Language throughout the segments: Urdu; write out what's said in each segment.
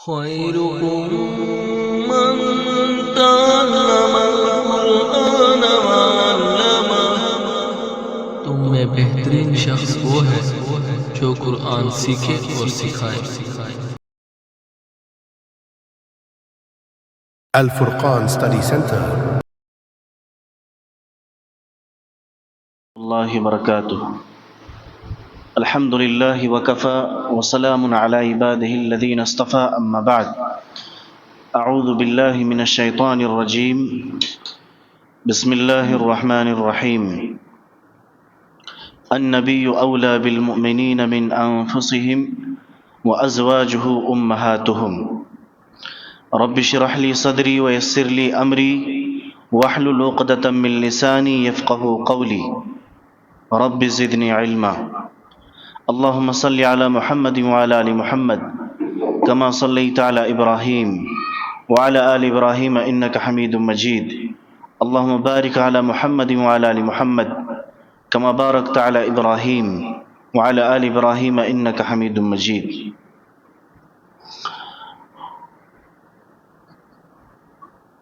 خيركم من تعلم القرآن وعلمه۔ تم میں بہترین شخص وہ ہے جو قرآن سیکھے اور سکھائے۔ الفرقان Study Center. اللہ وبرکاتہ۔ الحمد للہ وکفى وسلام علی عباده الذین اصطفى، اما بعد، اعوذ باللہ من الشیطان الرجیم، بسم اللہ الرحمن الرحیم۔ النبی اولی بالمؤمنین من انفسهم وازواجہ امہاتہم۔ رب اشرح لی صدری ویسر لی امری واحلل عقدۃ من لسانی یفقهوا قولی، رب زدنی علما۔ اللہم صلی علی محمد وعلی آل محمد کما صلیت علی ابراہیم وعلی آل ابراہیم انک حمید مجید۔ اللہم بارک علی محمد وعلی آل محمد کما بارکت علی ابراہیم وعلی آل ابراہیم انک حمید مجید۔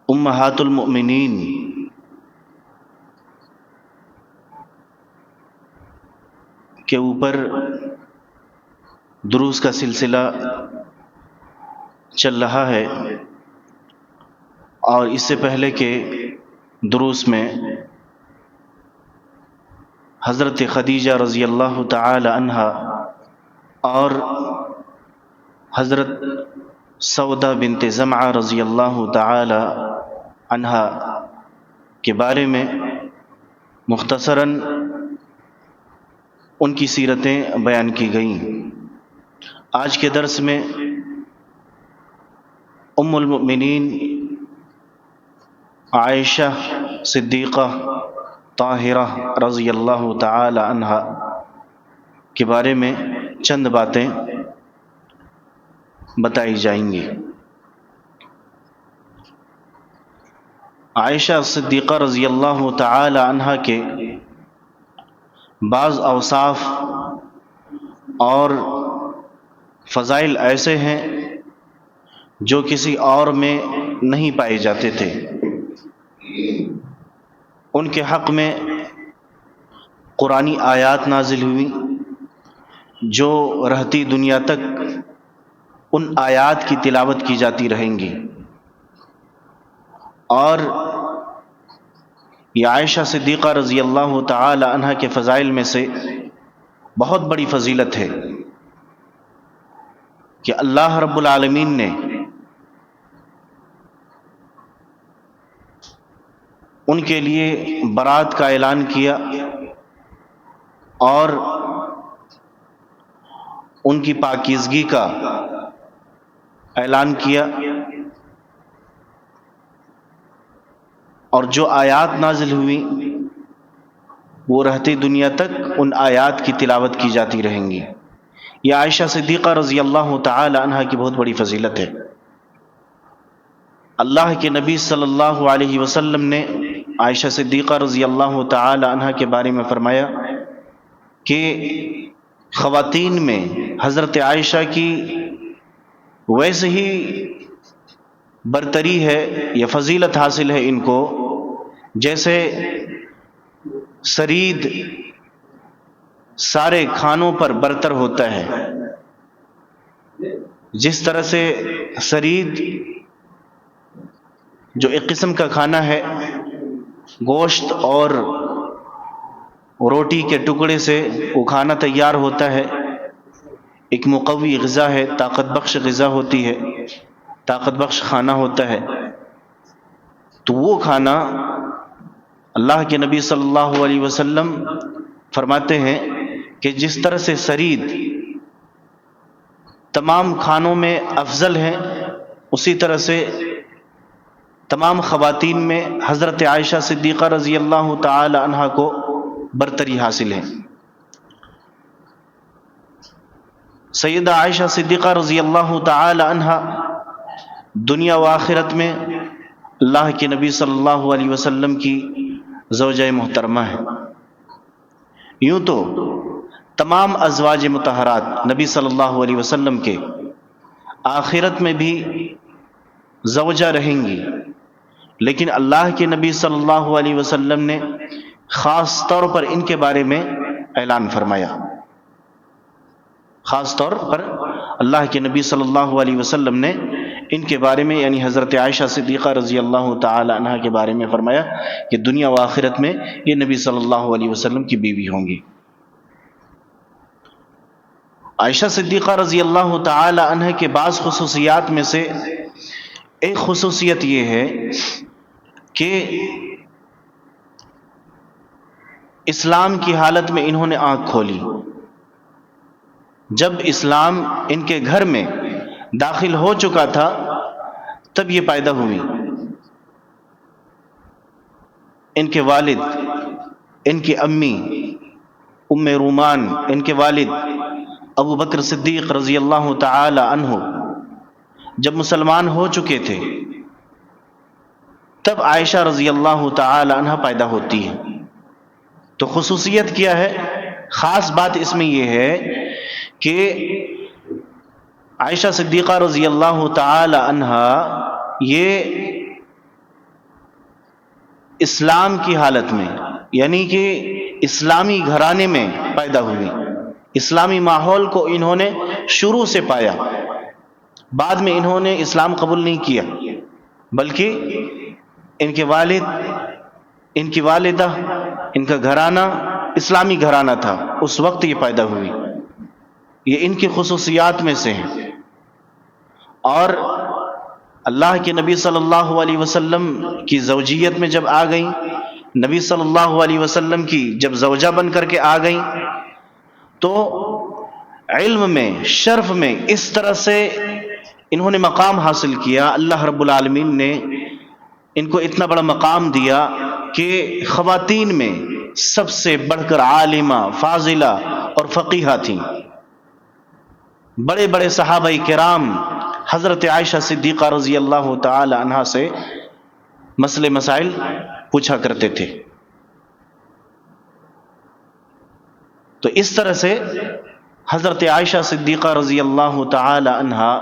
امہات المؤمنین کے اوپر دروس کا سلسلہ چل رہا ہے، اور اس سے پہلے کے دروس میں حضرت خدیجہ رضی اللہ تعالی عنہا اور حضرت سودا بنت زمعہ رضی اللہ تعالی عنہا کے بارے میں مختصراً ان کی سیرتیں بیان کی گئیں۔ آج کے درس میں ام المؤمنین عائشہ صدیقہ طاہرہ رضی اللہ تعالی عنہا کے بارے میں چند باتیں بتائی جائیں گی۔ عائشہ صدیقہ رضی اللہ تعالی عنہا کے بعض اوصاف اور فضائل ایسے ہیں جو کسی اور میں نہیں پائے جاتے تھے۔ ان کے حق میں قرآنی آیات نازل ہوئی جو رہتی دنیا تک ان آیات کی تلاوت کی جاتی رہیں گی، اور یہ عائشہ صدیقہ رضی اللہ تعالی عنہ کے فضائل میں سے بہت بڑی فضیلت ہے کہ اللہ رب العالمین نے ان کے لیے برات کا اعلان کیا اور ان کی پاکیزگی کا اعلان کیا، اور جو آیات نازل ہوئی وہ رہتی دنیا تک ان آیات کی تلاوت کی جاتی رہیں گی۔ یہ عائشہ صدیقہ رضی اللہ تعالی عنہ کی بہت بڑی فضیلت ہے۔ اللہ کے نبی صلی اللہ علیہ وسلم نے عائشہ صدیقہ رضی اللہ تعالی عنہ کے بارے میں فرمایا کہ خواتین میں حضرت عائشہ کی ویسے ہی برتری ہے یا فضیلت حاصل ہے ان کو جیسے ثرید سارے کھانوں پر برتر ہوتا ہے۔ جس طرح سے ثرید جو ایک قسم کا کھانا ہے، گوشت اور روٹی کے ٹکڑے سے وہ کھانا تیار ہوتا ہے، ایک مقوی غذا ہے، طاقت بخش غذا ہوتی ہے، طاقت بخش کھانا ہوتا ہے، تو وہ کھانا اللہ کے نبی صلی اللہ علیہ وسلم فرماتے ہیں کہ جس طرح سے ثرید تمام کھانوں میں افضل ہے، اسی طرح سے تمام خواتین میں حضرت عائشہ صدیقہ رضی اللہ تعالی عنہا کو برتری حاصل ہے۔ سیدہ عائشہ صدیقہ رضی اللہ تعالی عنہا دنیا و آخرت میں اللہ کے نبی صلی اللہ علیہ وسلم کی زوجہ محترمہ ہے۔ یوں تو تمام ازواج مطہرات نبی صلی اللہ علیہ وسلم کے آخرت میں بھی زوجہ رہیں گی، لیکن اللہ کے نبی صلی اللہ علیہ وسلم نے خاص طور پر ان کے بارے میں اعلان فرمایا. خاص طور پر اللہ کے نبی صلی اللہ علیہ وسلم نے ان کے بارے میں یعنی حضرت عائشہ صدیقہ رضی اللہ تعالی عنہا کے بارے میں فرمایا کہ دنیا و آخرت میں یہ نبی صلی اللہ علیہ وسلم کی بیوی ہوں گی. عائشہ صدیقہ رضی اللہ تعالی عنہ کے بعض خصوصیات میں سے ایک خصوصیت یہ ہے کہ اسلام کی حالت میں انہوں نے آنکھ کھولی. جب اسلام ان کے گھر میں داخل ہو چکا تھا تب یہ پیدا ہوئی. ان کے والد، ان کی امی ام رومان، ان کے والد ابو بکر صدیق رضی اللہ تعالی عنہ جب مسلمان ہو چکے تھے تب عائشہ رضی اللہ تعالی عنہ پیدا ہوتی ہے. تو خصوصیت کیا ہے؟ خاص بات اس میں یہ ہے کہ عائشہ صدیقہ رضی اللہ تعالی عنہ یہ اسلام کی حالت میں یعنی کہ اسلامی گھرانے میں پیدا ہوئی. اسلامی ماحول کو انہوں نے شروع سے پایا. بعد میں انہوں نے اسلام قبول نہیں کیا، بلکہ ان کے والد، ان کی والدہ، ان کا گھرانہ اسلامی گھرانہ تھا. اس وقت یہ پیدا ہوئی. یہ ان کی خصوصیات میں سے ہیں. اور اللہ کے نبی صلی اللہ علیہ وسلم کی زوجیت میں جب آ گئیں، نبی صلی اللہ علیہ وسلم کی جب زوجہ بن کر کے آ گئیں تو علم میں، شرف میں اس طرح سے انہوں نے مقام حاصل کیا. اللہ رب العالمین نے ان کو اتنا بڑا مقام دیا کہ خواتین میں سب سے بڑھ کر عالمہ، فاضلہ اور فقیہہ تھیں. بڑے بڑے صحابہ کرام حضرت عائشہ صدیقہ رضی اللہ تعالی عنہا سے مسئلے مسائل پوچھا کرتے تھے. تو اس طرح سے حضرت عائشہ صدیقہ رضی اللہ تعالی عنہا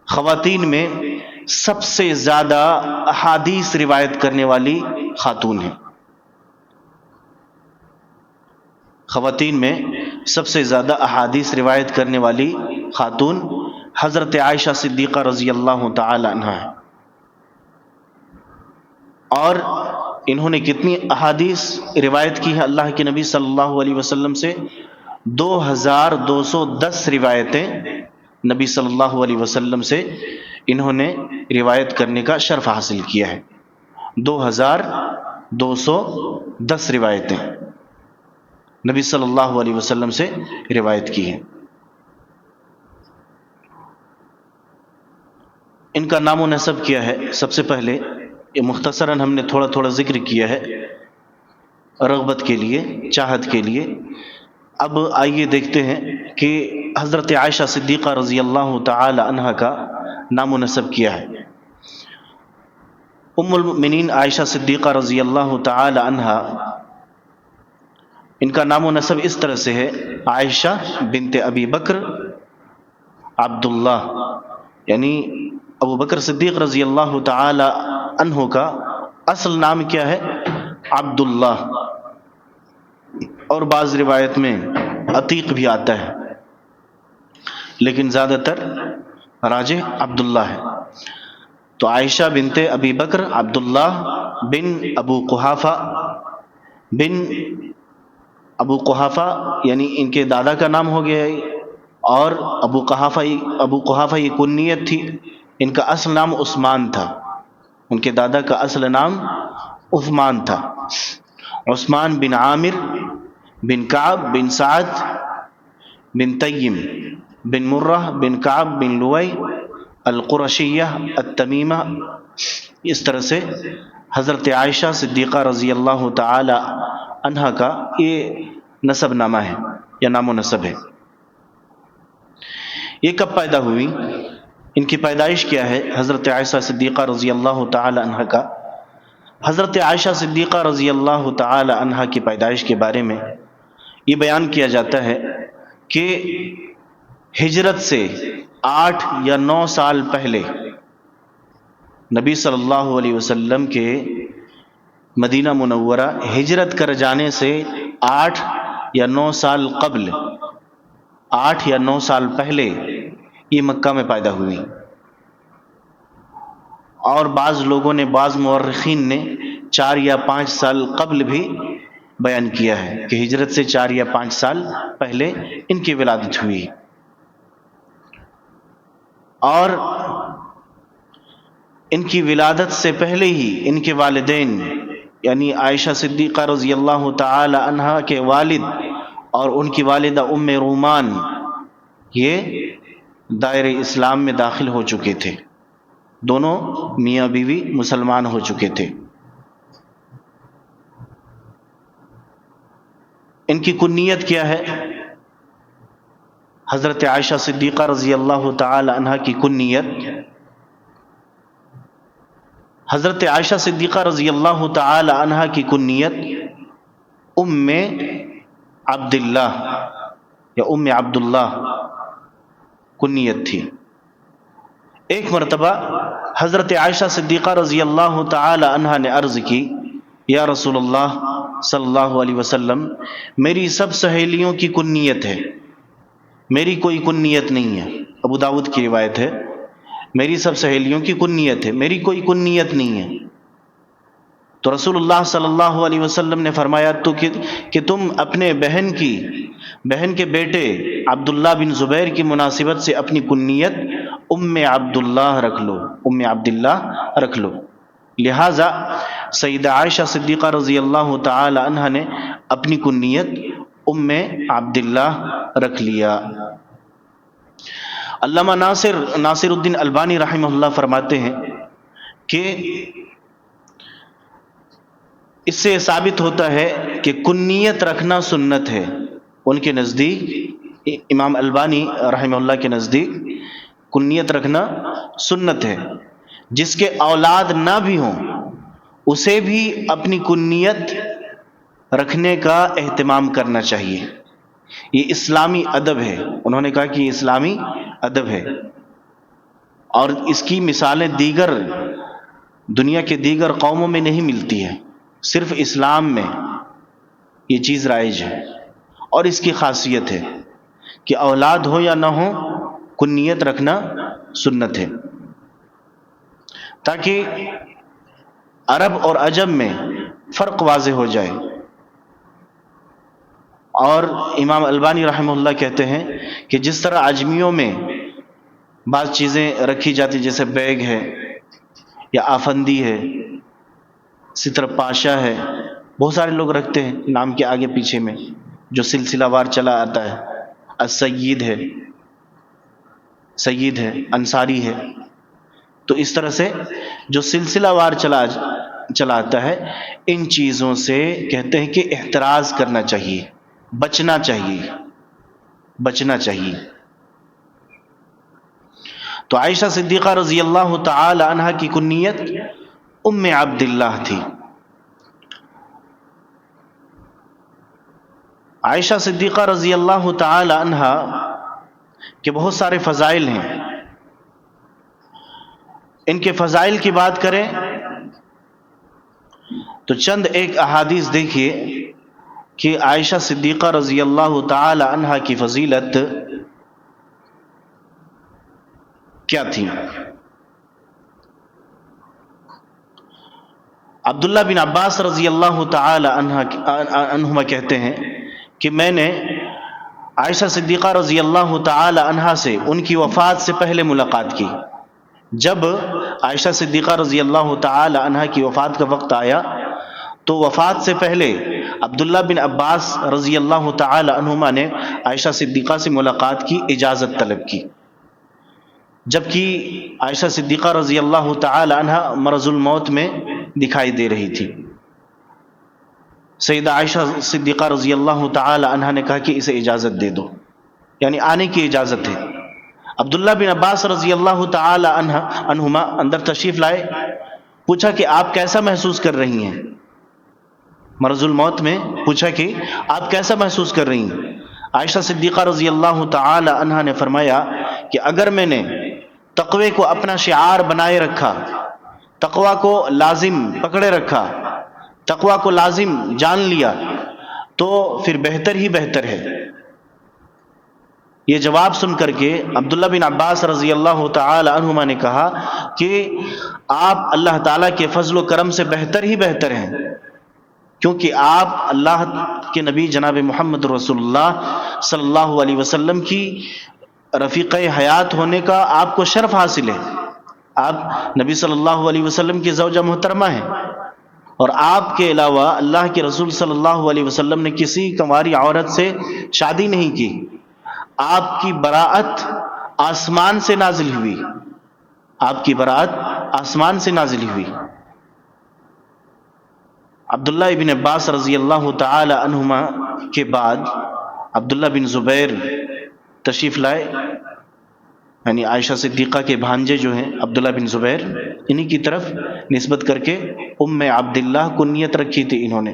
خواتین میں سب سے زیادہ احادیث روایت کرنے والی خاتون ہیں. خواتین میں سب سے زیادہ احادیث روایت کرنے والی خاتون حضرت عائشہ صدیقہ رضی اللہ تعالی عنہا ہے. اور انہوں نے کتنی احادیث روایت کی ہے اللہ کے نبی صلی اللہ علیہ وسلم سے؟ 2210 روایتیں نبی صلی اللہ علیہ وسلم سے انہوں نے روایت کرنے کا شرف حاصل کیا ہے. 2210 روایتیں نبی صلی اللہ علیہ وسلم سے روایت کی ہیں. ان کا نام و نسب کیا ہے؟ سب سے پہلے یہ مختصراً ہم نے تھوڑا تھوڑا ذکر کیا ہے رغبت کے لیے، چاہت کے لیے. اب آئیے دیکھتے ہیں کہ حضرت عائشہ صدیقہ رضی اللہ تعالی عنہا کا نام و نسب کیا ہے. ام المؤمنین عائشہ صدیقہ رضی اللہ تعالی عنہا، ان کا نام و نسب اس طرح سے ہے: عائشہ بنت ابی بکر عبداللہ، یعنی ابو بکر صدیق رضی اللہ تعالی عنہ کا اصل نام کیا ہے؟ عبداللہ. اور بعض روایت میں عتیق بھی آتا ہے، لیکن زیادہ تر راجح عبداللہ ہے. تو عائشہ بنت ابی بکر عبداللہ بن ابو قحافہ بن ابو قحافہ، یعنی ان کے دادا کا نام ہو گیا ہے. اور ابو قحافہ یہ کنیت تھی. ان کا اصل نام عثمان تھا. ان کے دادا کا اصل نام عثمان تھا. عثمان بن عامر بن کعب بن سعد بن تیم بن مرہ بن کعب بن لوئی القرشیہ التمیمہ. اس طرح سے حضرت عائشہ صدیقہ رضی اللہ تعالی عنہا کا یہ نسب نامہ ہے یا نام و نسب ہے. یہ کب پیدا ہوئی؟ ان کی پیدائش کیا ہے حضرت عائشہ صدیقہ رضی اللہ تعالی عنہا کا؟ حضرت عائشہ صدیقہ رضی اللہ تعالی عنہا کی پیدائش کے بارے میں یہ بیان کیا جاتا ہے کہ ہجرت سے 8 یا 9 سال پہلے نبی صلی اللہ علیہ وسلم کے مدینہ منورہ ہجرت کر جانے سے 8 یا 9 سال قبل، 8 یا 9 سال پہلے یہ مکہ میں پیدا ہوئی. اور بعض لوگوں نے، بعض مورخین نے 4 یا 5 سال قبل بھی بیان کیا ہے کہ ہجرت سے 4 یا 5 سال پہلے ان کی ولادت ہوئی. اور ان کی ولادت سے پہلے ہی ان کے والدین یعنی عائشہ صدیقہ رضی اللہ تعالی عنہا کے والد اور ان کی والدہ ام رومان یہ دائرہ اسلام میں داخل ہو چکے تھے. دونوں میاں بیوی مسلمان ہو چکے تھے. ان کی کنیت کیا ہے؟ حضرت عائشہ صدیقہ رضی اللہ تعالی عنہا کی کنیت، حضرت عائشہ صدیقہ رضی اللہ تعالی عنہا کی کنیت ام عبداللہ یا ام عبداللہ کنیت تھی. ایک مرتبہ حضرت عائشہ صدیقہ رضی اللہ تعالی عنہا نے عرض کی، یا رسول اللہ صلی اللہ علیہ وسلم، میری سب سہیلیوں کی کنیت ہے، میری کوئی کنیت نہیں ہے. ابو داؤد کی روایت ہے، میری سب سہیلیوں کی کنیت ہے، میری کوئی کنیت نہیں ہے. تو رسول اللہ صلی اللہ علیہ وسلم نے فرمایا تو کہ تم اپنے بہن کے بیٹے عبداللہ بن زبیر کی مناسبت سے اپنی کنیت ام عبداللہ رکھ لو، ام عبداللہ رکھ لو. لہذا سیدہ عائشہ صدیقہ رضی اللہ تعالی عنہ نے اپنی کنیت ام عبداللہ رکھ لیا. علامہ ناصر الدین البانی رحمہ اللہ فرماتے ہیں کہ اس سے ثابت ہوتا ہے کہ کنیت رکھنا سنت ہے. ان کے نزدیک، امام البانی رحمہ اللہ کے نزدیک کنیت رکھنا سنت ہے. جس کے اولاد نہ بھی ہوں اسے بھی اپنی کنیت رکھنے کا اہتمام کرنا چاہیے. یہ اسلامی ادب ہے. انہوں نے کہا کہ یہ اسلامی ادب ہے، اور اس کی مثالیں دیگر دنیا کے دیگر قوموں میں نہیں ملتی ہے، صرف اسلام میں یہ چیز رائج ہے. اور اس کی خاصیت ہے کہ اولاد ہو یا نہ ہو کنیت رکھنا سنت ہے، تاکہ عرب اور عجم میں فرق واضح ہو جائے. اور امام البانی رحمہ اللہ کہتے ہیں کہ جس طرح عجمیوں میں بعض چیزیں رکھی جاتی جیسے بیگ ہے یا آفندی ہے، ستر پاشا ہے، بہت سارے لوگ رکھتے ہیں نام کے آگے پیچھے میں، جو سلسلہ وار چلا آتا ہے. السید ہے، سید ہے، انصاری ہے. تو اس طرح سے جو سلسلہ وار چلا آتا ہے، ان چیزوں سے کہتے ہیں کہ احتراز کرنا چاہیے، بچنا چاہیے. تو عائشہ صدیقہ رضی اللہ تعالی عنہا کی کنیت ام عبداللہ تھی. عائشہ صدیقہ رضی اللہ تعالی عنہا کے بہت سارے فضائل ہیں. ان کے فضائل کی بات کریں تو چند ایک احادیث دیکھیے کہ عائشہ صدیقہ رضی اللہ تعالی عنہا کی فضیلت کیا تھی. عبداللہ بن عباس رضی اللہ تعالی عنہما کہتے ہیں کہ میں نے عائشہ صدیقہ رضی اللہ تعالی عنہا سے ان کی وفات سے پہلے ملاقات کی. جب عائشہ صدیقہ رضی اللہ تعالی عنہا کی وفات کا وقت آیا تو وفات سے پہلے عبداللہ بن عباس رضی اللہ تعالی عنہما نے عائشہ صدیقہ سے ملاقات کی اجازت طلب کی، جبکہ عائشہ صدیقہ رضی اللہ تعالی عنہا مرض الموت میں دکھائی دے رہی تھی. سیدہ عائشہ صدیقہ رضی اللہ تعالی عنہا نے کہا کہ اسے اجازت دے دو، یعنی آنے کی اجازت ہے. عبداللہ بن عباس رضی اللہ تعالی عنہما اندر تشریف لائے، پوچھا کہ آپ کیسا محسوس کر رہی ہیں؟ مرض الموت میں پوچھا کہ آپ کیسا محسوس کر رہی ہیں؟ عائشہ صدیقہ رضی اللہ تعالی عنہا نے فرمایا کہ اگر میں نے تقوی کو اپنا شعار بنائے رکھا، تقوی کو لازم پکڑے رکھا، تقوی کو لازم جان لیا، تو پھر بہتر ہی بہتر ہے۔ یہ جواب سن کر کے عبداللہ بن عباس رضی اللہ تعالی عنہما نے کہا کہ آپ اللہ تعالیٰ کے فضل و کرم سے بہتر ہی بہتر ہیں، کیونکہ آپ اللہ کے نبی جناب محمد رسول اللہ صلی اللہ علیہ وسلم کی رفیق حیات ہونے کا آپ کو شرف حاصل ہے۔ آپ نبی صلی اللہ علیہ وسلم کی زوجہ محترمہ ہیں، اور آپ کے علاوہ اللہ کے رسول صلی اللہ علیہ وسلم نے کسی کنواری عورت سے شادی نہیں کی۔ آپ کی براءت آسمان سے نازل ہوئی، آپ کی براءت آسمان سے نازل ہوئی۔ عبداللہ ابن عباس رضی اللہ تعالی عنہما کے بعد عبداللہ بن زبیر تشریف لائے، یعنی عائشہ صدیقہ کے بھانجے جو ہیں عبداللہ بن زبیر، انہی کی طرف نسبت کر کے ام عبداللہ کنیت رکھی تھی انہوں نے۔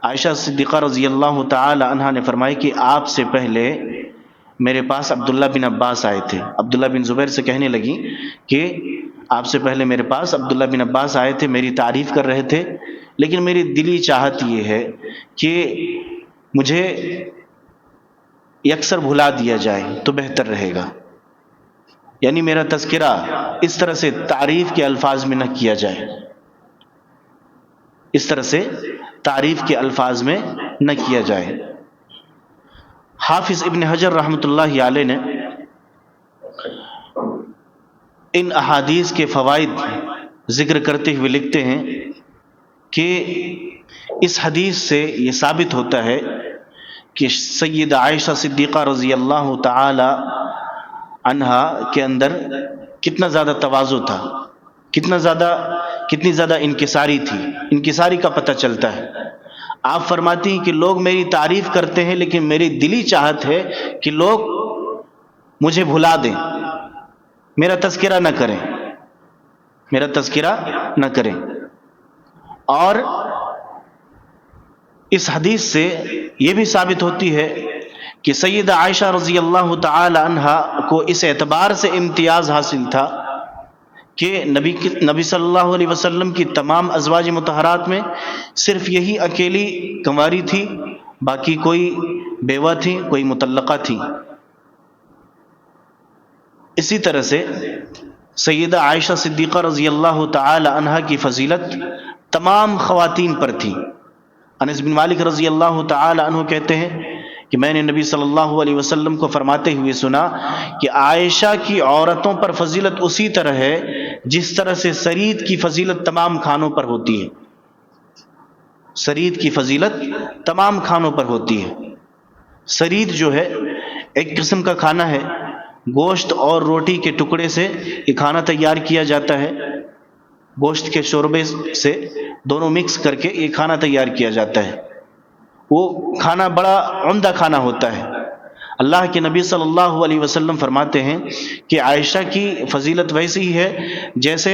عائشہ صدیقہ رضی اللہ تعالی عنہا نے فرمائی کہ آپ سے پہلے میرے پاس عبداللہ بن عباس آئے تھے۔ عبداللہ بن زبیر سے کہنے لگی کہ آپ سے پہلے میرے پاس عبداللہ بن عباس آئے تھے، میری تعریف کر رہے تھے، لیکن میری دلی چاہت یہ ہے کہ مجھے یکسر بھلا دیا جائے تو بہتر رہے گا، یعنی میرا تذکرہ اس طرح سے تعریف کے الفاظ میں نہ کیا جائے، اس طرح سے تعریف کے الفاظ میں نہ کیا جائے۔ حافظ ابن حجر رحمۃ اللہ علیہ نے ان احادیث کے فوائد ذکر کرتے ہوئے لکھتے ہیں کہ اس حدیث سے یہ ثابت ہوتا ہے کہ سیدہ عائشہ صدیقہ رضی اللہ تعالی عنہا کے اندر کتنا زیادہ تواضع تھا، کتنی زیادہ انکساری تھی۔ انکساری کا پتہ چلتا ہے۔ آپ فرماتی ہیں کہ لوگ میری تعریف کرتے ہیں، لیکن میری دلی چاہت ہے کہ لوگ مجھے بھلا دیں، میرا تذکرہ نہ کریں، میرا تذکرہ نہ کریں۔ اور اس حدیث سے یہ بھی ثابت ہوتی ہے کہ سیدہ عائشہ رضی اللہ تعالی عنہا کو اس اعتبار سے امتیاز حاصل تھا کہ نبی صلی اللہ علیہ وسلم کی تمام ازواج مطہرات میں صرف یہی اکیلی کنواری تھی، باقی کوئی بیوہ تھی، کوئی مطلقہ تھی۔ اسی طرح سے سیدہ عائشہ صدیقہ رضی اللہ تعالی عنہا کی فضیلت تمام خواتین پر تھی۔ انس بن مالک رضی اللہ تعالی عنہ کہتے ہیں کہ میں نے نبی صلی اللہ علیہ وسلم کو فرماتے ہوئے سنا کہ عائشہ کی عورتوں پر فضیلت اسی طرح ہے جس طرح سے سرید کی فضیلت تمام کھانوں پر ہوتی ہے۔ سرید کی فضیلت تمام کھانوں پر ہوتی ہے۔ سرید جو ہے ایک قسم کا کھانا ہے، گوشت اور روٹی کے ٹکڑے سے یہ کھانا تیار کیا جاتا ہے، گوشت کے شوربے سے دونوں مکس کر کے یہ کھانا تیار کیا جاتا ہے۔ وہ کھانا بڑا عمدہ کھانا ہوتا ہے۔ اللہ کے نبی صلی اللہ علیہ وسلم فرماتے ہیں کہ عائشہ کی فضیلت ویسی ہی ہے جیسے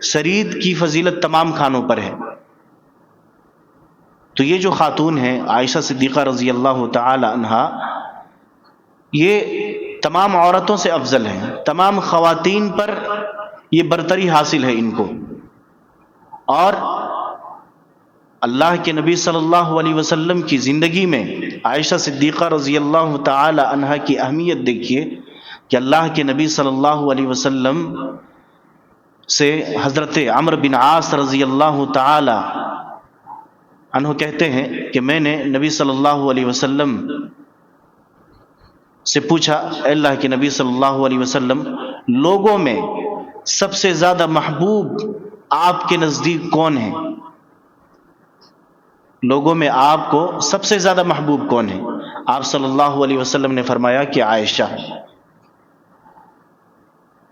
سرید کی فضیلت تمام کھانوں پر ہے۔ تو یہ جو خاتون ہیں عائشہ صدیقہ رضی اللہ تعالی عنہا، یہ تمام عورتوں سے افضل ہیں، تمام خواتین پر یہ برتری حاصل ہے ان کو۔ اور اللہ کے نبی صلی اللہ علیہ وسلم کی زندگی میں عائشہ صدیقہ رضی اللہ تعالی عنہا کی اہمیت دیکھیے کہ اللہ کے نبی صلی اللہ علیہ وسلم سے حضرت عمرو بن عاص رضی اللہ تعالی عنہ کہتے ہیں کہ میں نے نبی صلی اللہ علیہ وسلم سے پوچھا، اے اللہ کے نبی صلی اللہ علیہ وسلم، لوگوں میں سب سے زیادہ محبوب آپ کے نزدیک کون ہیں؟ لوگوں میں آپ کو سب سے زیادہ محبوب کون ہے؟ آپ صلی اللہ علیہ وسلم نے فرمایا کہ عائشہ۔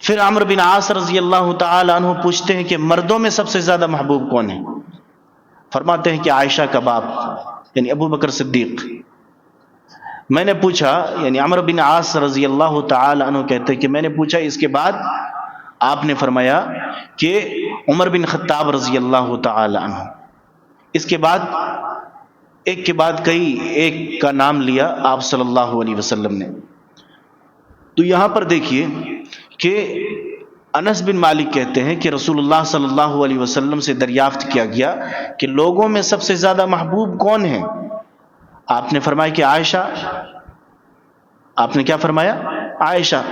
پھر عمرو بن عاص رضی اللہ تعالی عنہ پوچھتے ہیں کہ مردوں میں سب سے زیادہ محبوب کون ہے؟ فرماتے ہیں کہ عائشہ کا باپ یعنی ابو بکر صدیق۔ میں نے پوچھا، یعنی عمرو بن عاص رضی اللہ تعالی عنہ کہتے ہیں کہ میں نے پوچھا اس کے بعد؟ آپ نے فرمایا کہ عمر بن خطاب رضی اللہ تعالی عنہ۔ اس کے بعد ایک کے بعد کئی ایک کا نام لیا آپ صلی اللہ علیہ وسلم نے۔ تو یہاں پر دیکھیے کہ انس بن مالک کہتے ہیں کہ رسول اللہ صلی اللہ علیہ وسلم سے دریافت کیا گیا کہ لوگوں میں سب سے زیادہ محبوب کون ہیں؟ آپ نے فرمایا کہ عائشہ. آپ نے کیا فرمایا؟ عائشہ.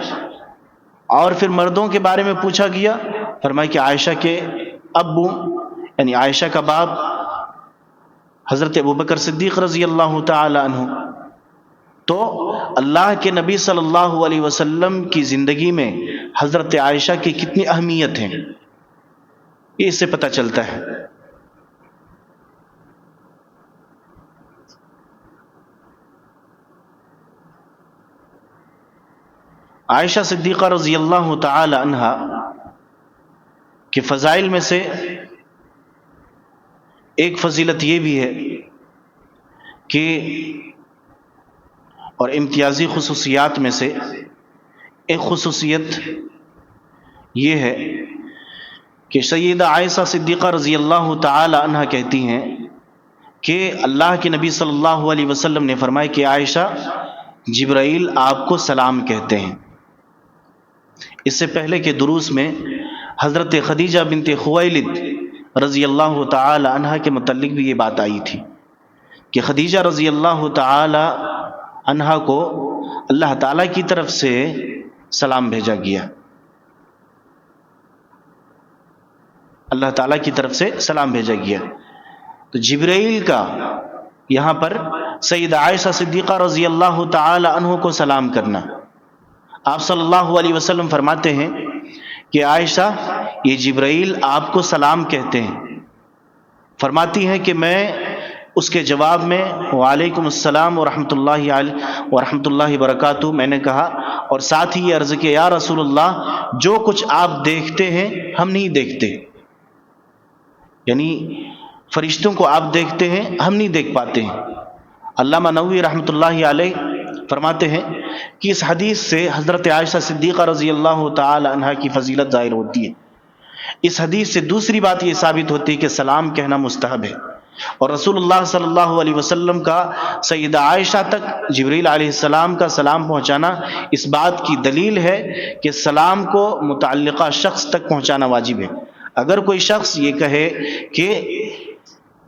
اور پھر مردوں کے بارے میں پوچھا گیا، فرمایا کہ عائشہ کے ابو یعنی عائشہ کا باپ حضرت ابوبکر صدیق رضی اللہ تعالی عنہ. تو اللہ کے نبی صلی اللہ علیہ وسلم کی زندگی میں حضرت عائشہ کی کتنی اہمیت ہے، یہ اس سے پتہ چلتا ہے. عائشہ صدیقہ رضی اللہ تعالی عنہا کے فضائل میں سے ایک فضیلت یہ بھی ہے کہ اور امتیازی خصوصیات میں سے ایک خصوصیت یہ ہے کہ سیدہ عائشہ صدیقہ رضی اللہ تعالی عنہا کہتی ہیں کہ اللہ کے نبی صلی اللہ علیہ وسلم نے فرمایا کہ عائشہ جبرائیل آپ کو سلام کہتے ہیں. اس سے پہلے کے دروس میں حضرت خدیجہ بنت خویلد رضی اللہ تعالی عنہا کے متعلق بھی یہ بات آئی تھی کہ خدیجہ رضی اللہ تعالی عنہا کو اللہ تعالیٰ کی طرف سے سلام بھیجا گیا. اللہ تعالیٰ کی طرف سے سلام بھیجا گیا. تو جبرائیل کا یہاں پر سیدہ عائشہ صدیقہ رضی اللہ تعالی عنہ کو سلام کرنا، آپ صلی اللہ علیہ وسلم فرماتے ہیں کہ عائشہ یہ جبرائیل آپ کو سلام کہتے ہیں. فرماتی ہیں کہ میں اس کے جواب میں وعلیکم السلام ورحمۃ اللہ وبرکاتہ میں نے کہا، اور ساتھ ہی یہ عرض کیا یا رسول اللہ جو کچھ آپ دیکھتے ہیں ہم نہیں دیکھتے، یعنی فرشتوں کو آپ دیکھتے ہیں ہم نہیں دیکھ پاتے ہیں. علامہ نووی رحمۃ اللہ علیہ فرماتے ہیں کہ اس حدیث سے حضرت عائشہ صدیقہ رضی اللہ تعالی عنہا کی فضیلت ظاہر ہوتی ہے. اس حدیث سے دوسری بات یہ ثابت ہوتی ہے کہ سلام کہنا مستحب ہے، اور رسول اللہ صلی اللہ علیہ وسلم کا سیدہ عائشہ تک جبریل علیہ السلام کا سلام پہنچانا اس بات کی دلیل ہے کہ سلام کو متعلقہ شخص تک پہنچانا واجب ہے. اگر کوئی شخص یہ کہے کہ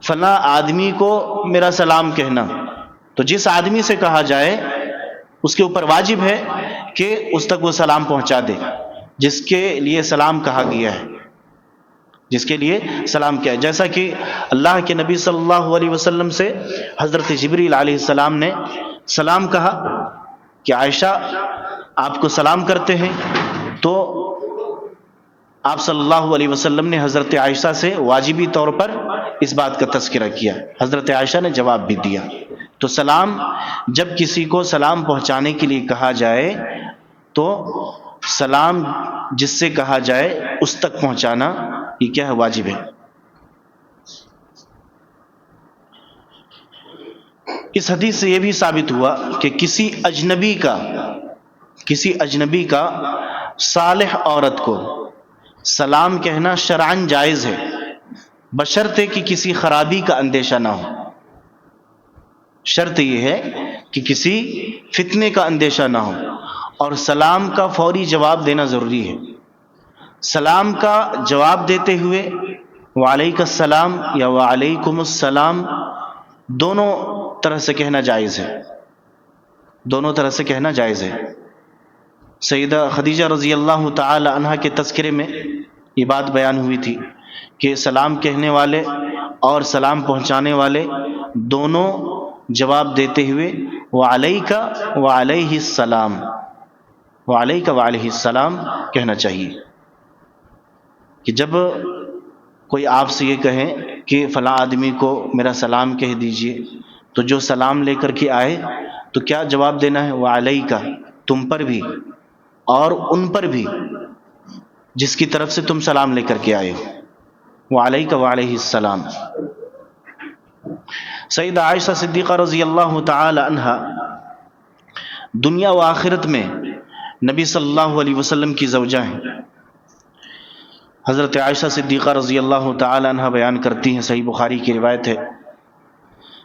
فلاں آدمی کو میرا سلام کہنا، تو جس آدمی سے کہا جائے اس کے اوپر واجب ہے کہ اس تک وہ سلام پہنچا دے جس کے لیے سلام کہا گیا ہے، جس کے لیے سلام کیا ہے. جیسا کہ اللہ کے نبی صلی اللہ علیہ وسلم سے حضرت جبریل علیہ السلام نے سلام کہا کہ عائشہ آپ کو سلام کرتے ہیں، تو آپ صلی اللہ علیہ وسلم نے حضرت عائشہ سے واجبی طور پر اس بات کا تذکرہ کیا. حضرت عائشہ نے جواب بھی دیا. تو سلام جب کسی کو سلام پہنچانے کے لیے کہا جائے تو سلام جس سے کہا جائے اس تک پہنچانا یہ کیا ہے؟ واجب ہے. اس حدیث سے یہ بھی ثابت ہوا کہ کسی اجنبی کا صالح عورت کو سلام کہنا شرعاً جائز ہے، بشرطے کہ کسی خرابی کا اندیشہ نہ ہو. شرط یہ ہے کہ کسی فتنے کا اندیشہ نہ ہو، اور سلام کا فوری جواب دینا ضروری ہے. سلام کا جواب دیتے ہوئے وعلیکم السلام یا وعلیکم السلام دونوں طرح سے کہنا جائز ہے، دونوں طرح سے کہنا جائز ہے. سیدہ خدیجہ رضی اللہ تعالی عنہا کے تذکرے میں یہ بات بیان ہوئی تھی کہ سلام کہنے والے اور سلام پہنچانے والے دونوں جواب دیتے ہوئے وعلیک وعلیہ السلام، وعلیک وعلیہ السلام کہنا چاہیے. کہ جب کوئی آپ سے یہ کہے کہ فلاں آدمی کو میرا سلام کہہ دیجئے، تو جو سلام لے کر کے آئے تو کیا جواب دینا ہے؟ وعلیک، تم پر بھی اور ان پر بھی جس کی طرف سے تم سلام لے کر کے آئے ہو. وعلیک وعلیہ السلام. سیدہ عائشہ صدیقہ رضی اللہ تعالی عنہا دنیا و آخرت میں نبی صلی اللہ علیہ وسلم کی زوجہ ہیں. حضرت عائشہ صدیقہ رضی اللہ تعالی عنہا بیان کرتی ہیں، صحیح بخاری کی روایت ہے،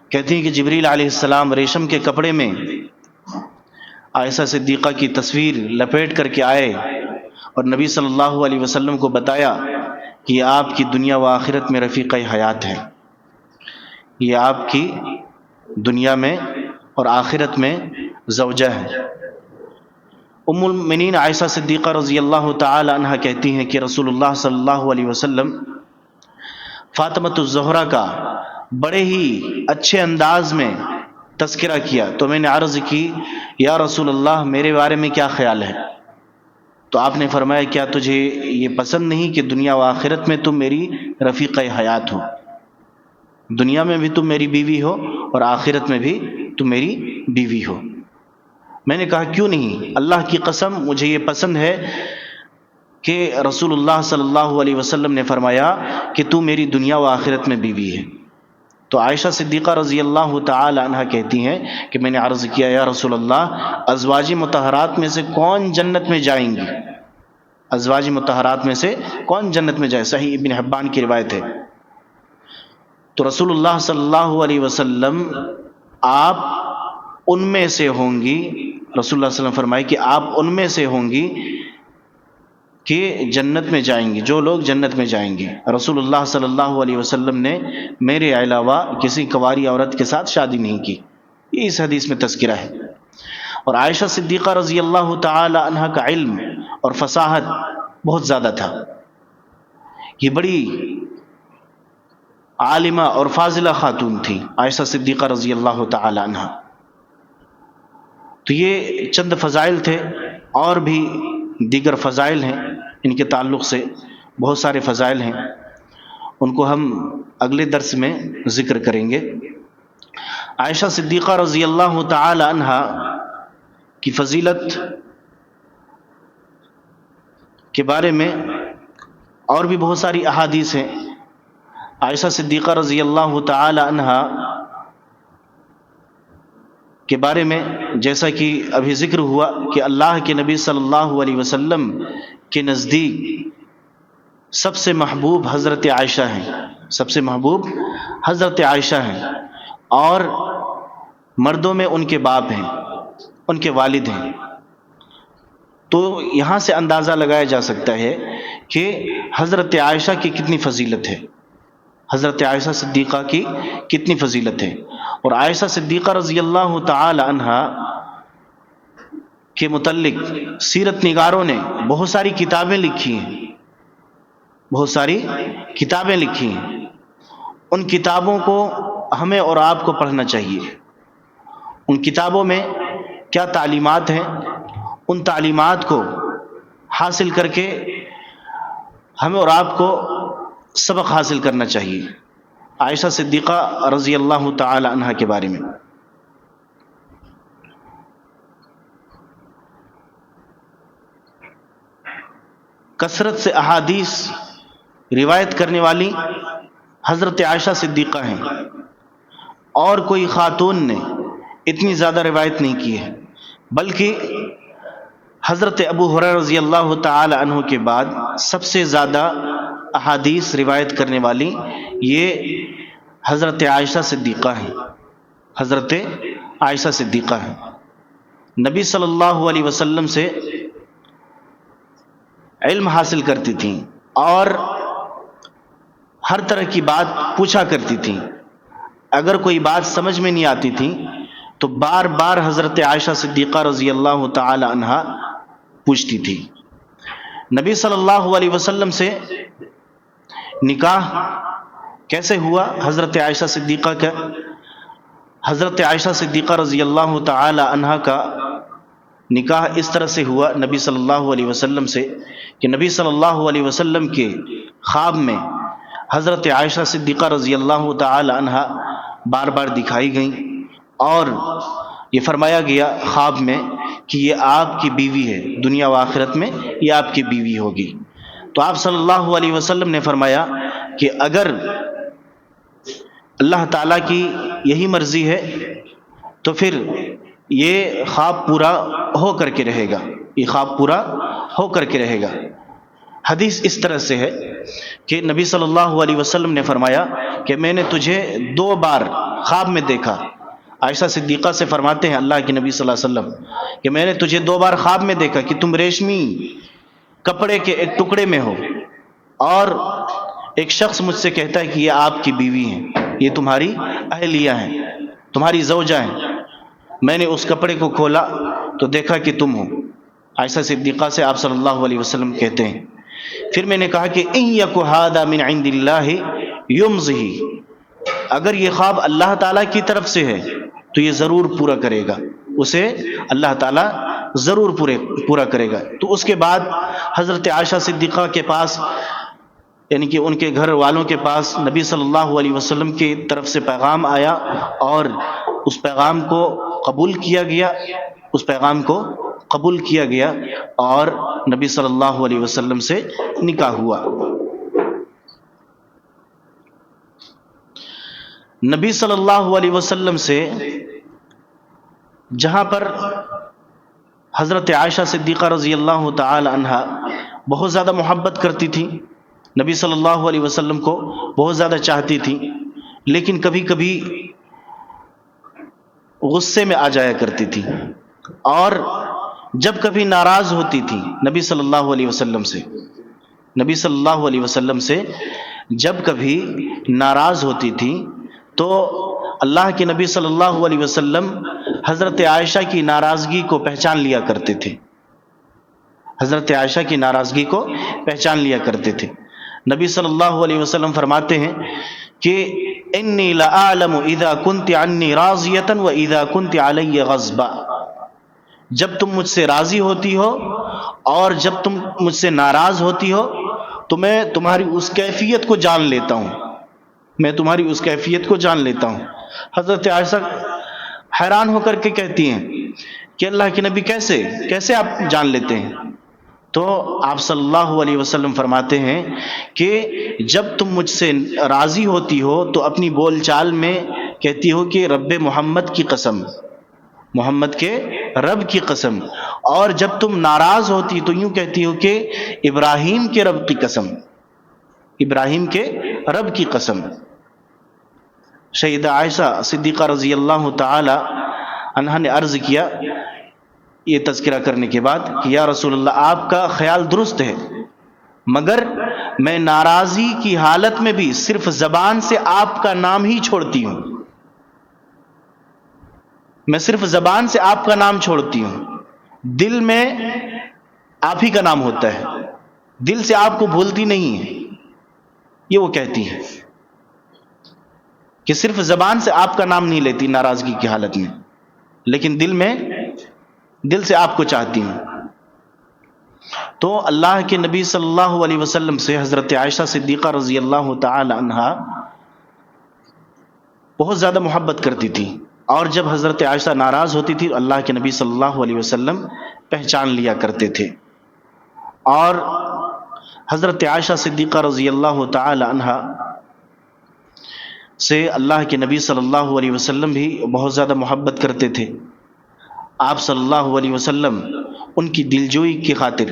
کہتی ہیں کہ جبریل علیہ السلام ریشم کے کپڑے میں عائشہ صدیقہ کی تصویر لپیٹ کر کے آئے اور نبی صلی اللہ علیہ وسلم کو بتایا کہ یہ آپ کی دنیا و آخرت میں رفیق حیات ہے، یہ آپ کی دنیا میں اور آخرت میں زوجہ ہے۔ ام المؤمنین عائشہ صدیقہ رضی اللہ تعالی عنہ کہتی ہیں کہ رسول اللہ صلی اللہ علیہ وسلم فاطمۃ الزہرا کا بڑے ہی اچھے انداز میں تذکرہ کیا، تو میں نے عرض کی یا رسول اللہ میرے بارے میں کیا خیال ہے؟ تو آپ نے فرمایا کیا تجھے یہ پسند نہیں کہ دنیا و آخرت میں تم میری رفیق حیات ہو، دنیا میں بھی تم میری بیوی ہو اور آخرت میں بھی تم میری بیوی ہو؟ میں نے کہا کیوں نہیں، اللہ کی قسم مجھے یہ پسند ہے کہ رسول اللہ صلی اللہ علیہ وسلم نے فرمایا کہ تو میری دنیا و آخرت میں بیوی ہے۔ تو عائشہ صدیقہ رضی اللہ تعالی عنہ کہتی ہیں کہ میں نے عرض کیا یا رسول اللہ ازواج مطہرات میں سے کون جنت میں جائیں گی؟ ازواج مطہرات میں سے کون جنت میں جائے؟ صحیح ابن حبان کی روایت ہے۔ تو رسول اللہ صلی اللہ علیہ وسلم آپ ان میں سے ہوں گی، رسول اللہ صلی اللہ علیہ وسلم فرمائے کہ آپ ان میں سے ہوں گی کہ جنت میں جائیں گی، جو لوگ جنت میں جائیں گے۔ رسول اللہ صلی اللہ علیہ وسلم نے میرے علاوہ کسی کنواری عورت کے ساتھ شادی نہیں کی، یہ اس حدیث میں تذکرہ ہے۔ اور عائشہ صدیقہ رضی اللہ تعالی عنہ کا علم اور فصاحت بہت زیادہ تھا، یہ بڑی عالمہ اور فاضلہ خاتون تھی عائشہ صدیقہ رضی اللہ تعالی عنہ۔ تو یہ چند فضائل تھے، اور بھی دیگر فضائل ہیں، ان کے تعلق سے بہت سارے فضائل ہیں، ان کو ہم اگلے درس میں ذکر کریں گے۔ عائشہ صدیقہ رضی اللہ تعالی عنہ کی فضیلت کے بارے میں اور بھی بہت ساری احادیث ہیں۔ عائشہ صدیقہ رضی اللہ تعالی عنہ کے بارے میں جیسا کہ ابھی ذکر ہوا کہ اللہ کے نبی صلی اللہ علیہ وسلم کے نزدیک سب سے محبوب حضرت عائشہ ہیں، سب سے محبوب حضرت عائشہ ہیں، اور مردوں میں ان کے باپ ہیں، ان کے والد ہیں۔ تو یہاں سے اندازہ لگایا جا سکتا ہے کہ حضرت عائشہ کی کتنی فضیلت ہے، حضرت عائشہ صدیقہ کی کتنی فضیلت ہے۔ اور عائشہ صدیقہ رضی اللہ تعالی عنہ کے متعلق سیرت نگاروں نے بہت ساری کتابیں لکھی ہیں، بہت ساری کتابیں لکھی ہیں۔ ان کتابوں کو ہمیں اور آپ کو پڑھنا چاہیے۔ ان کتابوں میں کیا تعلیمات ہیں، ان تعلیمات کو حاصل کر کے ہمیں اور آپ کو سبق حاصل کرنا چاہیے عائشہ صدیقہ رضی اللہ تعالی عنہ کے بارے میں۔ کثرت سے احادیث روایت کرنے والی حضرت عائشہ صدیقہ ہیں، اور کوئی خاتون نے اتنی زیادہ روایت نہیں کی ہے، بلکہ حضرت ابو ہریرہ رضی اللہ تعالی عنہ کے بعد سب سے زیادہ احادیث روایت کرنے والی یہ حضرت عائشہ صدیقہ ہیں، حضرت عائشہ صدیقہ ہیں۔ نبی صلی اللہ علیہ وسلم سے علم حاصل کرتی تھیں اور ہر طرح کی بات پوچھا کرتی تھیں۔ اگر کوئی بات سمجھ میں نہیں آتی تھی تو بار بار حضرت عائشہ صدیقہ رضی اللہ تعالی عنہ پوچھتی تھی۔ نبی صلی اللہ علیہ وسلم سے نکاح کیسے ہوا حضرت عائشہ صدیقہ کا؟ حضرت عائشہ صدیقہ رضی اللہ تعالی عنہ کا نکاح اس طرح سے ہوا نبی صلی اللہ علیہ وسلم سے کہ نبی صلی اللہ علیہ وسلم کے خواب میں حضرت عائشہ صدیقہ رضی اللہ تعالی عنہ بار بار دکھائی گئیں، اور یہ فرمایا گیا خواب میں کہ یہ آپ کی بیوی ہے، دنیا و آخرت میں یہ آپ کی بیوی ہوگی۔ تو آپ صلی اللہ علیہ وسلم نے فرمایا کہ اگر اللہ تعالیٰ کی یہی مرضی ہے تو پھر یہ خواب پورا ہو کر کے رہے گا، یہ خواب پورا ہو کر کے رہے گا۔ حدیث اس طرح سے ہے کہ نبی صلی اللہ علیہ وسلم نے فرمایا کہ میں نے تجھے 2 بار خواب میں دیکھا، عائشہ صدیقہ سے فرماتے ہیں اللہ کے نبی صلی اللہ علیہ وسلم کہ میں نے تجھے 2 بار خواب میں دیکھا کہ تم ریشمی کپڑے کے ایک ٹکڑے میں ہو، اور ایک شخص مجھ سے کہتا ہے کہ یہ آپ کی بیوی ہیں، یہ تمہاری اہلیہ ہیں، تمہاری زوجہ ہیں۔ میں نے اس کپڑے کو کھولا تو دیکھا کہ تم ہو۔ عائشہ صدیقہ سے آپ صلی اللہ علیہ وسلم کہتے ہیں پھر میں نے کہا کہ ان یک ھذا من عند اللہ یمضہ، اگر یہ خواب اللہ تعالیٰ کی طرف سے ہے تو یہ ضرور پورا کرے گا، اسے اللہ تعالیٰ ضرور پورا کرے گا۔ تو اس کے بعد حضرت عائشہ صدیقہ کے پاس، یعنی کہ ان کے گھر والوں کے پاس نبی صلی اللہ علیہ وسلم کی طرف سے پیغام آیا، اور اس پیغام کو قبول کیا گیا اور نبی صلی اللہ علیہ وسلم سے نکاح ہوا۔ نبی صلی اللہ علیہ وسلم سے جہاں پر حضرت عائشہ صدیقہ رضی اللہ تعالی عنہا بہت زیادہ محبت کرتی تھی، نبی صلی اللہ علیہ وسلم کو بہت زیادہ چاہتی تھی، لیکن کبھی کبھی غصے میں آ جایا کرتی تھی، اور جب کبھی ناراض ہوتی تھی نبی صلی اللہ علیہ وسلم سے جب کبھی ناراض ہوتی تھی تو اللہ کے نبی صلی اللہ علیہ وسلم حضرت عائشہ کی ناراضگی کو پہچان لیا کرتے تھے، نبی صلی اللہ علیہ وسلم فرماتے ہیں کہ انی لأعلم اذا كنت عنی راضیۃ واذا كنت علی غضبا، جب تم مجھ سے راضی ہوتی ہو اور جب تم مجھ سے ناراض ہوتی ہو تو میں تمہاری اس کیفیت کو جان لیتا ہوں۔ حضرت عائشہ حیران ہو کر کے کہتی ہیں کہ اللہ کے نبی کیسے آپ جان لیتے ہیں؟ تو آپ صلی اللہ علیہ وسلم فرماتے ہیں کہ جب تم مجھ سے راضی ہوتی ہو تو اپنی بول چال میں کہتی ہو کہ رب محمد کی قسم، محمد کے رب کی قسم، اور جب تم ناراض ہوتی تو یوں کہتی ہو کہ ابراہیم کے رب کی قسم۔ سیدہ عائشہ صدیقہ رضی اللہ تعالی عنہا نے عرض کیا یہ تذکرہ کرنے کے بعد کہ یا رسول اللہ آپ کا خیال درست ہے، مگر میں ناراضی کی حالت میں بھی صرف زبان سے آپ کا نام ہی چھوڑتی ہوں، دل میں آپ ہی کا نام ہوتا ہے، دل سے آپ کو بھولتی نہیں ہے۔ یہ وہ کہتی ہے کہ صرف زبان سے آپ کا نام نہیں لیتی ناراضگی کی حالت میں، لیکن دل سے آپ کو چاہتی ہوں۔ تو اللہ کے نبی صلی اللہ علیہ وسلم سے حضرت عائشہ صدیقہ رضی اللہ تعالی عنہا بہت زیادہ محبت کرتی تھی، اور جب حضرت عائشہ ناراض ہوتی تھی اللہ کے نبی صلی اللہ علیہ وسلم پہچان لیا کرتے تھے، اور حضرت عائشہ صدیقہ رضی اللہ تعالی عنہا سے اللہ کے نبی صلی اللہ علیہ وسلم بھی بہت زیادہ محبت کرتے تھے۔ آپ صلی اللہ علیہ وسلم ان کی دلجوئی کی خاطر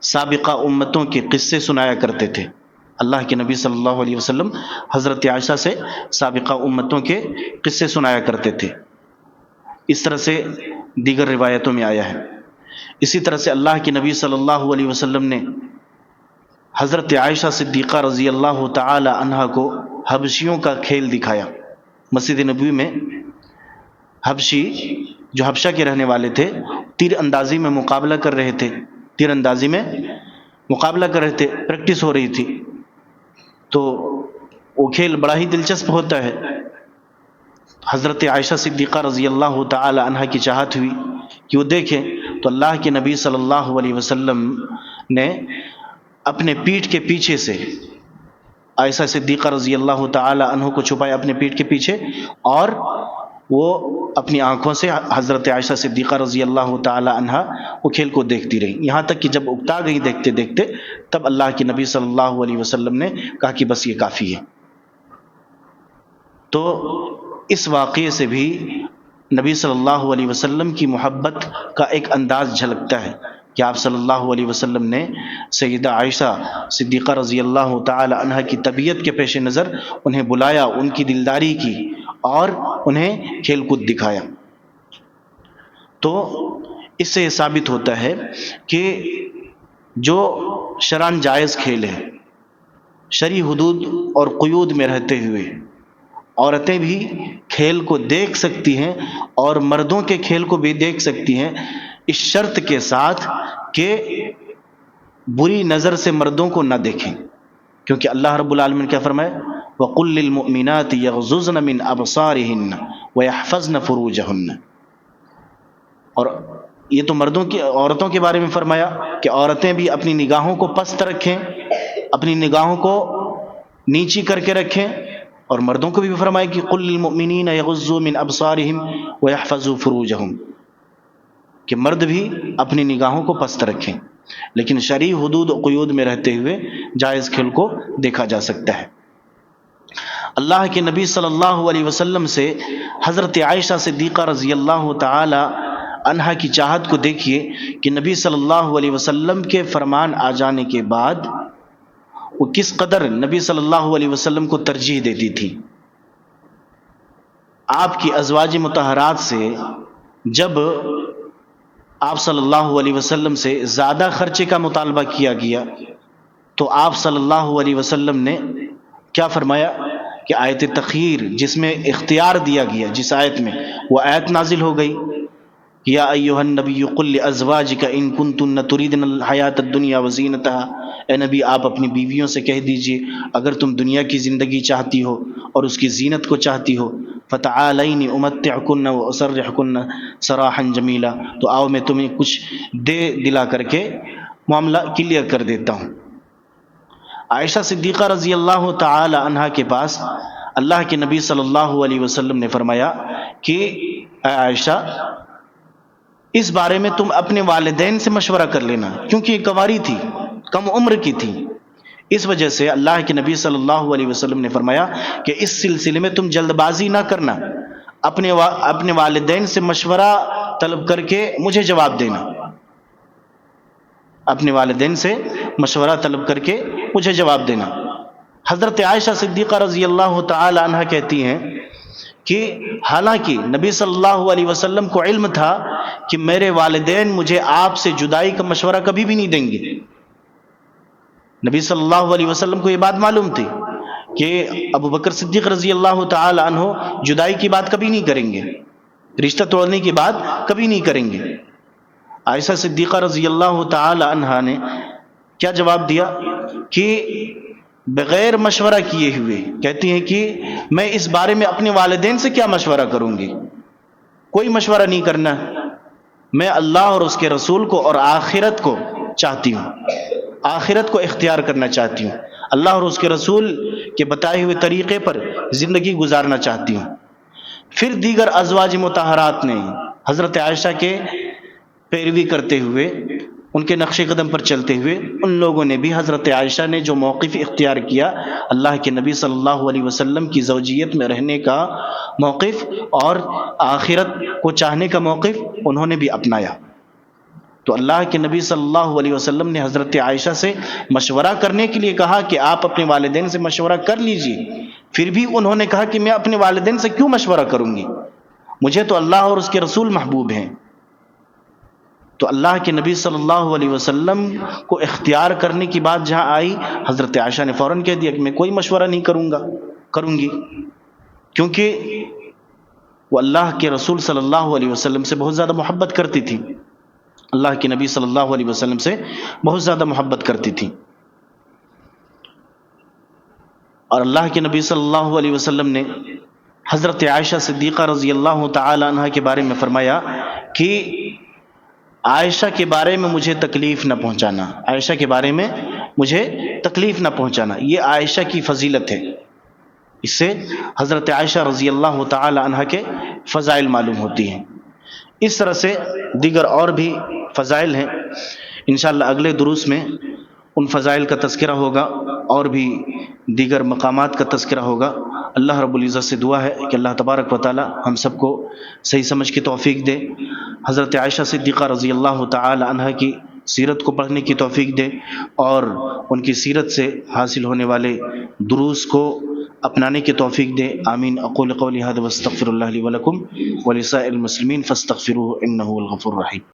سابقہ امتوں کے قصے سنایا کرتے تھے۔ اللہ کے نبی صلی اللہ علیہ وسلم حضرت عائشہ سے سابقہ امتوں کے قصے سنایا کرتے تھے، اس طرح سے دیگر روایتوں میں آیا ہے۔ اسی طرح سے اللہ کے نبی صلی اللہ علیہ وسلم نے حضرت عائشہ صدیقہ رضی اللہ تعالی عنہا کو حبشیوں کا کھیل دکھایا۔ مسجد نبوی میں حبشی جو حبشہ کے رہنے والے تھے تیر اندازی میں مقابلہ کر رہے تھے، پریکٹس ہو رہی تھی، تو وہ کھیل بڑا ہی دلچسپ ہوتا ہے۔ حضرت عائشہ صدیقہ رضی اللہ تعالی عنہا کی چاہت ہوئی کہ وہ دیکھیں، تو اللہ کے نبی صلی اللہ علیہ وسلم نے اپنے پیٹھ کے پیچھے سے عائشہ صدیقہ رضی اللہ تعالی عنہ کو چھپایا اپنے پیٹھ کے پیچھے، اور وہ اپنی آنکھوں سے حضرت عائشہ صدیقہ رضی اللہ تعالی عنہ وہ کھیل کو دیکھتی رہی، یہاں تک کہ جب اکتا گئی دیکھتے دیکھتے تب اللہ کے نبی صلی اللہ علیہ وسلم نے کہا کہ بس یہ کافی ہے۔ تو اس واقعے سے بھی نبی صلی اللہ علیہ وسلم کی محبت کا ایک انداز جھلکتا ہے کہ آپ صلی اللہ علیہ وسلم نے سیدہ عائشہ صدیقہ رضی اللہ تعالی عنہ کی طبیعت کے پیش نظر انہیں بلایا، ان کی دلداری کی، اور انہیں کھیل کود دکھایا۔ تو اس سے یہ ثابت ہوتا ہے کہ جو شرعاً جائز کھیل ہے، شرعی حدود اور قیود میں رہتے ہوئے عورتیں بھی کھیل کو دیکھ سکتی ہیں اور مردوں کے کھیل کو بھی دیکھ سکتی ہیں، اس شرط کے ساتھ کہ بری نظر سے مردوں کو نہ دیکھیں، کیونکہ اللہ رب العالمین کیا فرمائے، وَقُلْ لِلْمُؤْمِنَاتِ يَغْضُضْنَ مِنْ أَبْصَارِهِنَّ وَيَحْفَظْنَ فُرُوجَهُنَّ۔ اور یہ تو مردوں کی، عورتوں کے بارے میں فرمایا کہ عورتیں بھی اپنی نگاہوں کو پست رکھیں، اپنی نگاہوں کو نیچی کر کے رکھیں، اور مردوں کو بھی فرمایا کہ قُلْ لِلْمُؤْمِنِينَ يَغُضُّوا مِنْ أَبْصَارِهِمْ وَيَحْفَظُوا فُرُوجَهُمْ، کہ مرد بھی اپنی نگاہوں کو پست رکھیں، لیکن شرعی حدود و قیود میں رہتے ہوئے جائز کھیل کو دیکھا جا سکتا ہے۔ اللہ کے نبی صلی اللہ علیہ وسلم سے حضرت عائشہ صدیقہ رضی اللہ تعالی عنہا کی چاہت کو دیکھیے کہ نبی صلی اللہ علیہ وسلم کے فرمان آ جانے کے بعد وہ کس قدر نبی صلی اللہ علیہ وسلم کو ترجیح دیتی تھی۔ آپ کی ازواج مطہرات سے جب آپ صلی اللہ علیہ وسلم سے زیادہ خرچے کا مطالبہ کیا گیا تو آپ صلی اللہ علیہ وسلم نے کیا فرمایا کہ آیت تخیر جس میں اختیار دیا گیا، جس آیت میں، وہ آیت نازل ہو گئی، یا ایھا النبی قل لازواجک ان کنتن تریدن الحیاۃ الدنیا وزینتها، اے نبی آپ اپنی بیویوں سے کہہ دیجئے اگر تم دنیا کی زندگی چاہتی ہو اور اس کی زینت کو چاہتی ہو، فتعالین امتعکن واسرحکن سراحا جمیلا، تو آؤ میں تمہیں کچھ دے دلا کر کے معاملہ کلیئر کر دیتا ہوں۔ عائشہ صدیقہ رضی اللہ تعالی عنہا کے پاس اللہ کے نبی صلی اللہ علیہ وسلم نے فرمایا کہ اے عائشہ، اس بارے میں تم اپنے والدین سے مشورہ کر لینا، کیونکہ یہ کنواری تھی، کم عمر کی تھی، اس وجہ سے اللہ کے نبی صلی اللہ علیہ وسلم نے فرمایا کہ اس سلسلے میں تم جلد بازی نہ کرنا، اپنے والدین سے مشورہ طلب کر کے مجھے جواب دینا، اپنے والدین سے مشورہ طلب کر کے مجھے جواب دینا۔ حضرت عائشہ صدیقہ رضی اللہ تعالی عنہ کہتی ہیں کہ حالانکہ نبی صلی اللہ علیہ وسلم کو علم تھا کہ میرے والدین مجھے آپ سے جدائی کا مشورہ کبھی بھی نہیں دیں گے، نبی صلی اللہ علیہ وسلم کو یہ بات معلوم تھی کہ ابو بکر صدیق رضی اللہ تعالی عنہ جدائی کی بات کبھی نہیں کریں گے، رشتہ توڑنے کی بات کبھی نہیں کریں گے۔ عائشہ صدیقہ رضی اللہ تعالی عنہا نے کیا جواب دیا کہ بغیر مشورہ کیے ہوئے کہتی ہیں کہ میں اس بارے میں اپنے والدین سے کیا مشورہ کروں گی، کوئی مشورہ نہیں کرنا، میں اللہ اور اس کے رسول کو اور آخرت کو چاہتی ہوں، آخرت کو اختیار کرنا چاہتی ہوں، اللہ اور اس کے رسول کے بتائے ہوئے طریقے پر زندگی گزارنا چاہتی ہوں۔ پھر دیگر ازواج مطہرات نے حضرت عائشہ کے پیروی کرتے ہوئے، ان کے نقش قدم پر چلتے ہوئے، ان لوگوں نے بھی حضرت عائشہ نے جو موقف اختیار کیا، اللہ کے نبی صلی اللہ علیہ وسلم کی زوجیت میں رہنے کا موقف اور آخرت کو چاہنے کا موقف انہوں نے بھی اپنایا۔ تو اللہ کے نبی صلی اللہ علیہ وسلم نے حضرت عائشہ سے مشورہ کرنے کے لیے کہا کہ آپ اپنے والدین سے مشورہ کر لیجئے، پھر بھی انہوں نے کہا کہ میں اپنے والدین سے کیوں مشورہ کروں گی، مجھے تو اللہ اور اس کے رسول محبوب ہیں۔ تو اللہ کے نبی صلی اللہ علیہ وسلم کو اختیار کرنے کی بات جہاں آئی، حضرت عائشہ نے فوراً کہہ دیا کہ میں کوئی مشورہ نہیں کروں گی، کیونکہ وہ اللہ کے رسول صلی اللہ علیہ وسلم سے بہت زیادہ محبت کرتی تھی، اللہ کے نبی صلی اللہ علیہ وسلم سے بہت زیادہ محبت کرتی تھی۔ اور اللہ کے نبی صلی اللہ علیہ وسلم نے حضرت عائشہ صدیقہ رضی اللہ تعالی عنہ کے بارے میں فرمایا کہ عائشہ کے بارے میں مجھے تکلیف نہ پہنچانا، عائشہ کے بارے میں مجھے تکلیف نہ پہنچانا، یہ عائشہ کی فضیلت ہے، اس سے حضرت عائشہ رضی اللہ تعالی عنہ کے فضائل معلوم ہوتی ہیں۔ اس طرح سے دیگر اور بھی فضائل ہیں، انشاءاللہ اگلے دروس میں ان فضائل کا تذکرہ ہوگا اور بھی دیگر مقامات کا تذکرہ ہوگا۔ اللہ رب العزت سے دعا ہے کہ اللہ تبارک و تعالی ہم سب کو صحیح سمجھ کی توفیق دے، حضرت عائشہ صدیقہ رضی اللہ تعالی عنہ کی سیرت کو پڑھنے کی توفیق دے، اور ان کی سیرت سے حاصل ہونے والے دروس کو اپنانے کی توفیق دے. آمین. اقول قولی ھذا واستغفر اللہ لی ولکم ولسائر المسلمین فاستغفروہ انہ هو الغفور الرحیم.